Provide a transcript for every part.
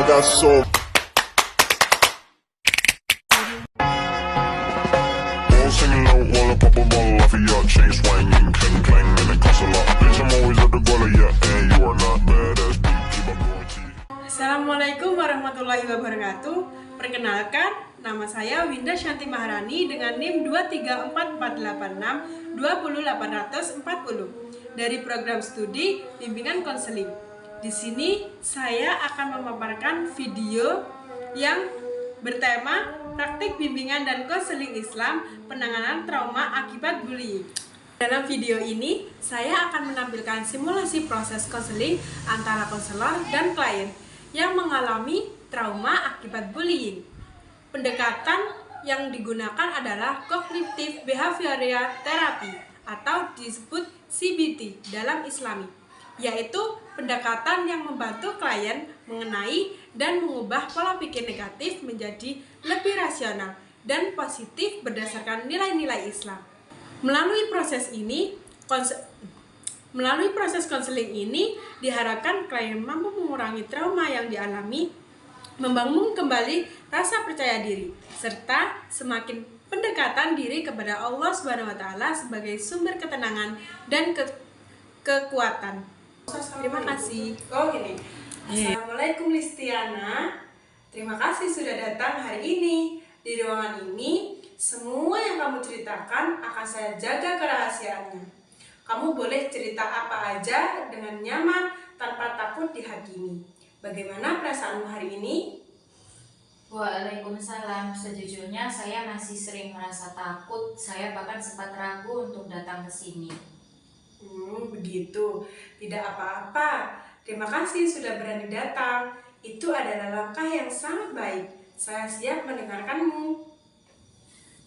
got soul. All singing low while I pop a bottle off of your chain swinging, clang clang, and it costs a lot. Bitch, I'm always at the guala, yeah, and you are not badass beat. Keep on going to you. Assalamualaikum warahmatullahi wabarakatuh. Perkenalkan, nama saya Winda Shanti Maharani dengan NIM 234486 dari program studi bimbingan konseling. Di sini saya akan memaparkan video yang bertema praktik bimbingan dan konseling Islam penanganan trauma akibat bullying. Dalam video ini, saya akan menampilkan simulasi proses konseling antara konselor dan klien yang mengalami trauma akibat bullying. Pendekatan yang digunakan adalah Cognitive Behavioral Therapy atau disebut CBT dalam Islami, yaitu pendekatan yang membantu klien mengenai dan mengubah pola pikir negatif menjadi lebih rasional dan positif berdasarkan nilai-nilai Islam. Melalui proses konseling ini diharapkan klien mampu mengurangi trauma yang dialami, membangun kembali rasa percaya diri, serta semakin pendekatan diri kepada Allah SWT sebagai sumber ketenangan dan kekuatan. Terima kasih. Assalamualaikum Listiana. Terima kasih sudah datang hari ini. Di ruangan ini, semua yang kamu ceritakan akan saya jaga kerahasiaannya. Kamu boleh cerita apa aja dengan nyaman tanpa takut dihakimi. Bagaimana perasaanmu hari ini? Waalaikumsalam. Sejujurnya saya masih sering merasa takut. Saya bahkan sempat ragu untuk datang ke sini. Begitu. Tidak apa-apa. Terima kasih sudah berani datang. Itu adalah langkah yang sangat baik. Saya siap mendengarkanmu.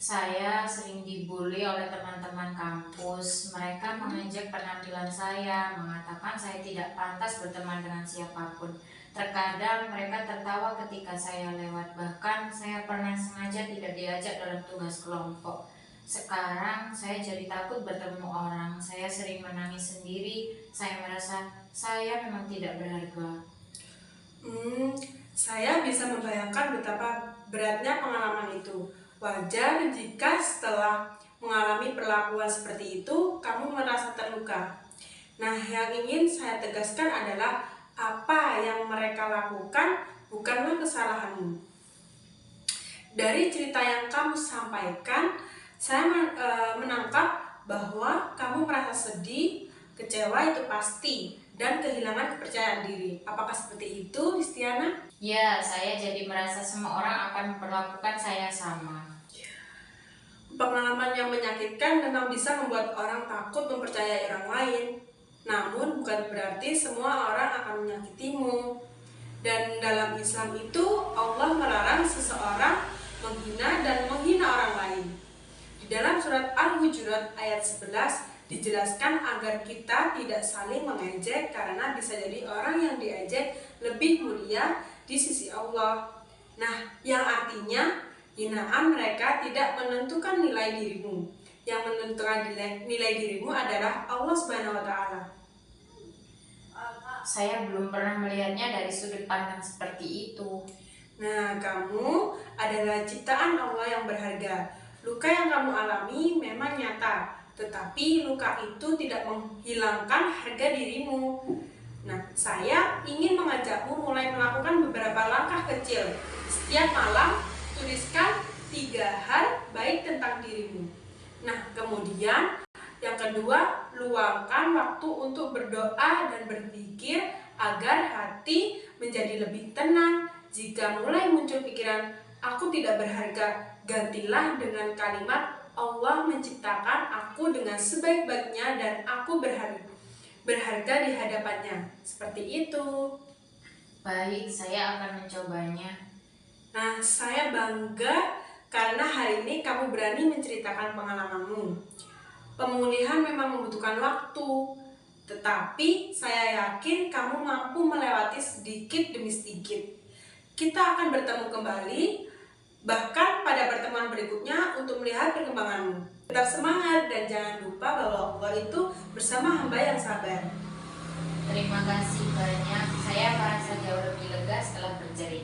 Saya sering dibully oleh teman-teman kampus. Mereka mengejek penampilan saya, mengatakan saya tidak pantas berteman dengan siapapun. Terkadang mereka tertawa ketika saya lewat. Bahkan saya pernah sengaja tidak diajak dalam tugas kelompok. Sekarang saya jadi takut bertemu orang. Saya sering menangis sendiri. Saya merasa saya memang tidak berharga. Saya bisa membayangkan betapa beratnya pengalaman itu. Wajar jika setelah mengalami perlakuan seperti itu, kamu merasa terluka. Nah, yang ingin saya tegaskan adalah apa yang mereka lakukan bukanlah kesalahanmu. Dari cerita yang kamu sampaikan, saya menangkap bahwa kamu merasa sedih, kecewa itu pasti, dan kehilangan kepercayaan diri. Apakah seperti itu, Listiana? Ya, saya jadi merasa semua orang akan memperlakukan saya sama. Pengalaman yang menyakitkan memang bisa membuat orang takut mempercayai orang lain. Namun bukan berarti semua orang akan menyakitimu. Dan dalam Islam itu Allah melarang seseorang menghina dan menghina orang lain. Di dalam surat Al-Hujurat ayat 11 dijelaskan agar kita tidak saling mengejek karena bisa jadi orang yang diejek lebih mulia di sisi Allah. Nah, yang artinya hinaan mereka tidak menentukan nilai dirimu. Yang menentukan nilai dirimu adalah Allah Subhanahu wa Ta'ala. Saya belum pernah melihatnya dari sudut pandang seperti itu. Nah, kamu adalah ciptaan Allah yang berharga. Luka yang kamu alami memang nyata, tetapi luka itu tidak menghilangkan harga dirimu. Nah, saya ingin mengajakmu mulai melakukan beberapa langkah kecil. Setiap malam, tuliskan 3 hal baik tentang dirimu. Nah, kemudian yang kedua, luangkan waktu untuk berdoa dan berpikir agar hati menjadi lebih tenang. Jika mulai muncul pikiran, aku tidak berharga, gantilah dengan kalimat, Allah menciptakan aku dengan sebaik-baiknya dan aku berharga di hadapannya. Seperti itu. Baik, saya akan mencobanya. Nah, saya bangga karena hari ini kamu berani menceritakan pengalamanmu. Pemulihan memang membutuhkan waktu, tetapi saya yakin kamu mampu melewati sedikit demi sedikit. Kita akan bertemu kembali, bahkan pada pertemuan berikutnya untuk melihat perkembanganmu. Tetap semangat dan jangan lupa bahwa Allah itu bersama hamba yang sabar. Terima kasih banyak. Saya merasa jauh lebih lega setelah bercerita.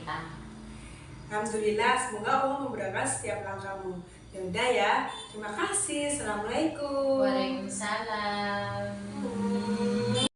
Alhamdulillah, semoga Allah memberkati setiap langkahmu. Ya udah ya, terima kasih. Assalamualaikum. Waalaikumsalam.